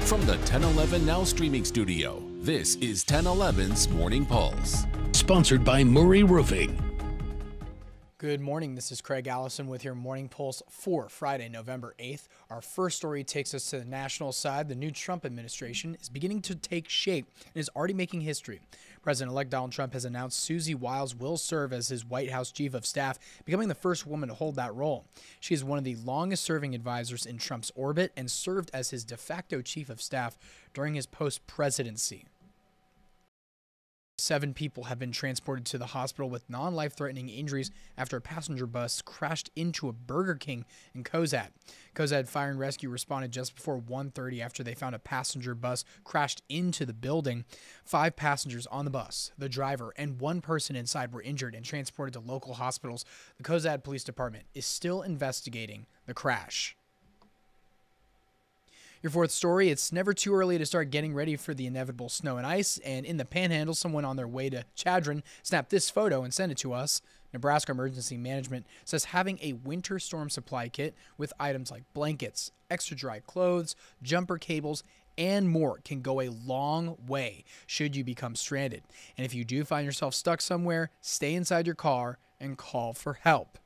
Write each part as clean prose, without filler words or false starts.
From the 1011 Now streaming studio, this is 1011's Morning Pulse. Sponsored by Murray Roofing. Good morning. This is Craig Allison with your Morning Pulse for Friday, November 8th. Our first story takes us to the national side. The new Trump administration is beginning to take shape and is already making history. President-elect Donald Trump has announced Susie Wiles will serve as his White House chief of staff, becoming the first woman to hold that role. She is one of the longest-serving advisors in Trump's orbit and served as his de facto chief of staff during his post-presidency. 7 people have been transported to the hospital with non-life-threatening injuries after a passenger bus crashed into a Burger King in Cozad. Cozad Fire and Rescue responded just before 1:30 after they found a passenger bus crashed into the building. 5 passengers on the bus, the driver, and 1 person inside were injured and transported to local hospitals. The Cozad Police Department is still investigating the crash. Your fourth story, it's never too early to start getting ready for the inevitable snow and ice, and in the panhandle, someone on their way to Chadron snapped this photo and sent it to us. Nebraska Emergency Management says having a winter storm supply kit with items like blankets, extra dry clothes, jumper cables, and more can go a long way should you become stranded. And if you do find yourself stuck somewhere, stay inside your car and call for help.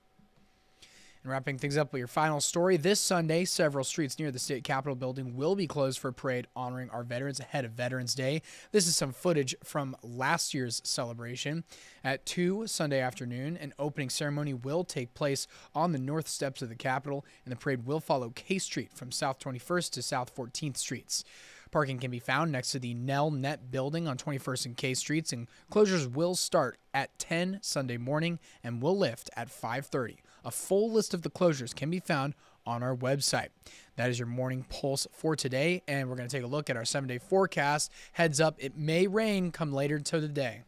And wrapping things up with your final story, this Sunday, several streets near the state capitol building will be closed for a parade honoring our veterans ahead of Veterans Day. This is some footage from last year's celebration. At 2 Sunday afternoon, an opening ceremony will take place on the north steps of the Capitol, and the parade will follow K Street from South 21st to South 14th Streets. Parking can be found next to the Nell Net building on 21st and K Streets, and closures will start at 10 Sunday morning and will lift at 5:30. A full list of the closures can be found on our website. That is your Morning Pulse for today, and we're going to take a look at our 7-day forecast. Heads up, it may rain come later into the day.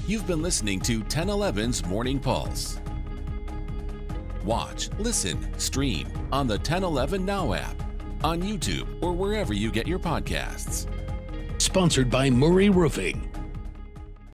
You've been listening to 1011's Morning Pulse. Watch, listen, stream on the 1011 Now app, on YouTube, or wherever you get your podcasts. Sponsored by Murray Roofing.